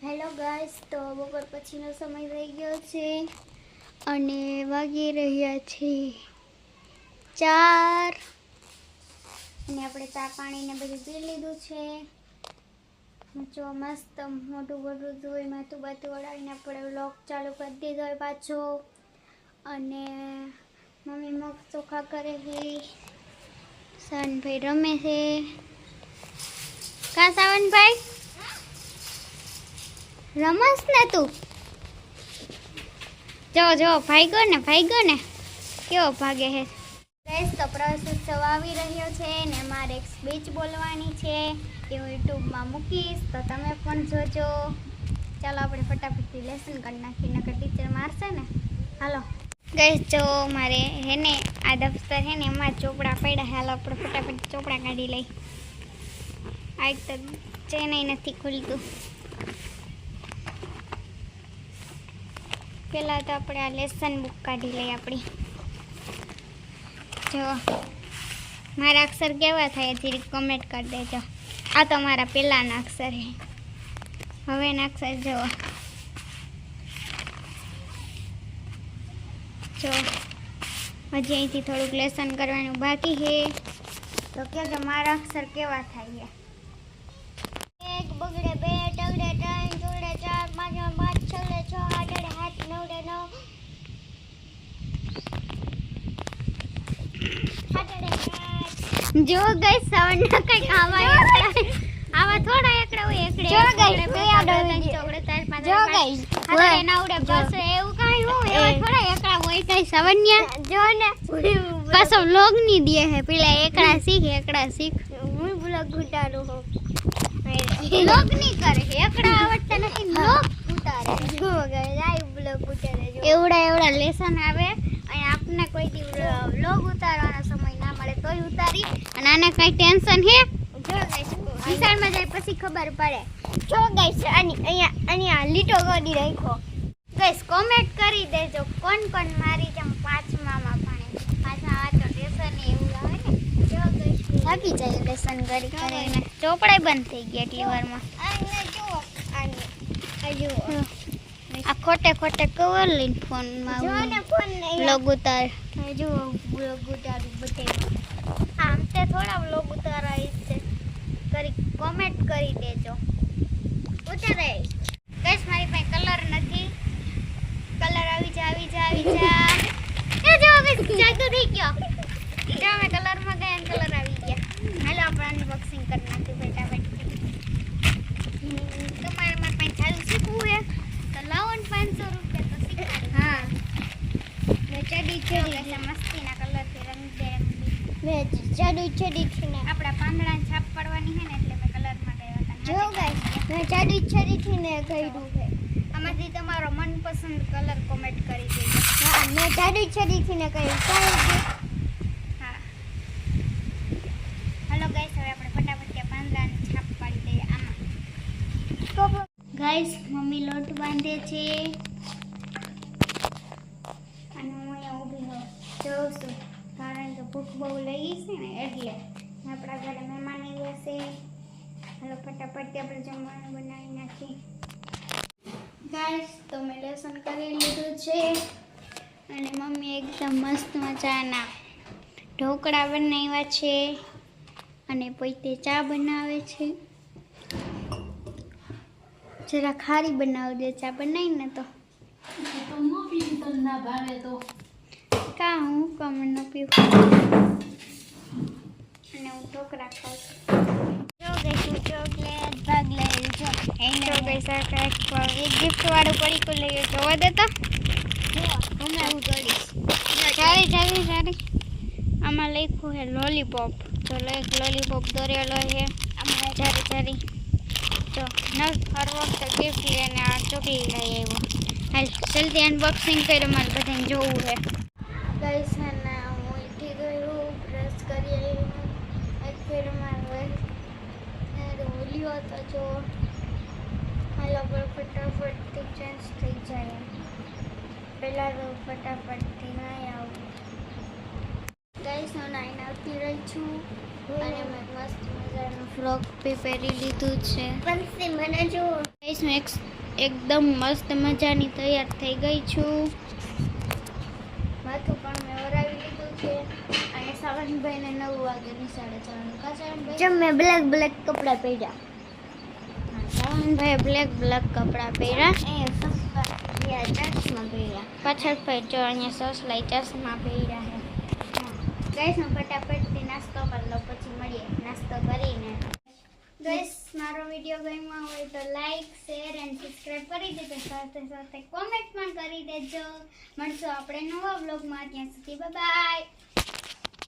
Hello guys, તો બપોર પછીનો સમય થઈ ગયો છે અને વાગી રહ્યા છે 4 અને આપણે ચા પાણીને બધું પી લીધું છે. જો મસ્ત મોટું મોટું ધોઈ માથું બાથું વળાવીને આપણે વ્લોગ ચાલુ કરી દીધો હોય પાછો. અને મમ્મી મગ ચોખા કરે છે, સાવનભાઈ રમે છે. કા સાવનભાઈ રમસ ને તું? જો ભાગ્યો ને કેવો ભાગે છે. ગાઈસ, તો પ્રવેશ ઉત્સવ આવી રહ્યો છે ને મારે એક સ્પીચ બોલવાની છે, એ હું યુટ્યુબમાં મૂકીશ, તો તમે પણ જોજો. ચાલો આપણે ફટાફટથી લેસન કરી નાખીએ, નકર ટીચર મારશે ને. હાલો ગાઈસ, જો મારે હે ને આ દફતર હે ને એમાં ચોપડા પડ્યા. હાલો આપણે ફટાફટ ચોપડા કાઢી લઈ. આ એક તો ચેનઈ નથી ખુલતું. પહેલાં તો આપણે આ લેસન બુક કાઢી લઈએ આપણી. જો મારા અક્ષર કેવા થાય જરીક કમેન્ટ કરી દેજો. આ તો મારા પહેલાંના અક્ષર છે, હવેના અક્ષર જો હજી અહીંથી થોડુંક લેસન કરવાનું બાકી છે, તો કે મારા અક્ષર કેવા થાય છે. 1 બગડે 2 ટગડે 3 જોડે 4 5 5 છગડે 6 8 8 9 જો ગાઈસ સાવન ના કઈ આવા થોડા એકડા હોય. એકડે જો ગાઈસ બે આડો ચોકડે 4 5 જો ગાઈસ આ એના ઉડે બસ એવું કાઈ હોય. એવા થોડા એકડા હોય કઈ સાવન્યા જો ને પાછો વ્લોગ ની દે હે. પેલા એકડા શીખ હું વ્લોગ ઉતારું હું. વ્લોગ ની કરે એકડા આવડતા નથી, વ્લોગ ઉતારે. જો ગાઈસ આ વ્લોગ ઉતારે. એવડા લેસન આવે અને આપને કોઈ દી વ્લોગ ઉતારવાનો સમય ના મળે તોય ઉતારી. અને આને કઈ ટેન્શન હે? જો ગાઈસ વિશાળમાં જાય પછી ખબર પડે. જો ગાઈસ અહીંયા લીટો કરી રાખો. ગાઈસ કોમેન્ટ કરી દેજો કોણ મારી જેમ પાંચમામાં ભણે. પાછા વાંચો લેસન એવું આવે ને. જો ગાઈસ થાકી જાય લેસન કરીને. ચોપડાય બંધ થઈ ગયા એટલી વારમાં. આ ખોટે કવર લઈને ફોનમાં વ્લોગ ઉતાર. જો વ્લોગ ઉતારું બધે. આમ તે થોડા વ્લોગ ઉતારાય છે. કોમેન્ટ કરી દેજો. ઉતારે ગાઈસ મારી પાસે કલર નથી. કલર આવી જા એ જો ગાઈસ જાદુ થઈ ગયો. જો મે કલરમાં ગયા કલર આવી ગયા. હાલો આપણે અનબોક્સિંગ કરી નાખીએ ફટાફટ. તમારે મારી પાસે ચાલુ શીખવું હે તો લાવો ને 500 રૂપિયા તો શીખવાડું. હા મેં ચડી મસ્તીના કલરથી રંગબેરંગી ચડી ને આપણા પાંદડાને છાપ પડવાની છે ને એટલે મેં કલરમાં ગયા હતા. જો ગાઈસ મેં ચડી ને કર્યું છે. આમાંથી તમારો મનપસંદ કલર કોમેન્ટ કરી દેજો. હા મેં ચડી ને કર્યું. હા હાલો ગાઈસ, હવે આપણે ફટાફટ પાંદડાને છાપ પાડી દઈએ આમાં. ગાઈસ મમ્મી લોટ બાંધે છે અને હું અહીંયા ઊભી જોઉં છું, કારણ કે ભૂખ બહુ લાગી છે ને એટલે. આપણા ઘરે મહેમાન આવ્યા છે. હાલો ફટાફટ આપણે જમવાનું બનાવી નાખીએ. ગાઈસ તો મેં લેસન કરી લીધું છે અને મમ્મી એકદમ મસ્ત મજાના ઢોકળા બનાવ્યા છે અને પોતે ચા બનાવે છે. જરા ખારી બનાવી દે ચા બનાવીને તો ના ભાવે તો કા હું કમ ન પીવું. અને હું ઢોકળા ખાઉં છું. જો ગઈ હું ચોકલેટ ભાગ લઈ જો એને ગઈ સરકાર એક ગિફ્ટ વાળું પડીકું લઈ જોવા દેતા હું એવું કરીશ. સારી આમાં લખ્યું છે લોલીપોપ. જો લોલીપોપ દોરેલો છે આમાં સારી તો નવ હર વખતે ગિફ્ટ લઈને આ ચોકલી લઈ આવ્યો. હાલ જલ્દી અનબોક્સિંગ કર્યો, મારે બધાને જોવું છે. ગાઈસ ને હું ઉઠી ગયું, બ્રશ કરી આવ્યું. એક ફેર મારો ઓલિયો હતો જો. હાલો પર ફટાફટથી ચેન્જ થઈ જાય. પહેલાં તો ફટાફટથી નહીં આવું. ગાઈસ હું નાઈને આવતી રહી છું અને મેં મસ્ત મજાનું ફ્રોક બી પહેરી લીધું છે. પણ મને જો ગાઈસ હું એકદમ મસ્ત મજાની તૈયાર થઈ ગઈ છું. માથું પણ મેં ઓરાવી લીધું છે અને સાવનભાઈને 9 વાગે નિશાળે જવાનું. કા સાવનભાઈ? જો મેં બ્લેક કપડાં પહેર્યા. સાવનભાઈ બ્લેક કપડાં પહેર્યા. ચશ્મા પહેર્યા. પાછળ ભાઈ જો અહીંયા સસલાઈ ચશ્મા પહેર્યા છે. ગાઈસ હું ફટાફટથી નાસ્તો કરી લો, પછી મળીએ નાસ્તો કરીને. ગાઈસ મારો વિડીયો ગમ્યો હોય તો લાઈક શેર એન્ડ સબસ્ક્રાઇબ કરી દેજો. સાથે સાથે કોમેન્ટ પણ કરી દેજો. મળશું આપણે નવા વ્લોગમાં. ત્યાં સુધી બાય બાય.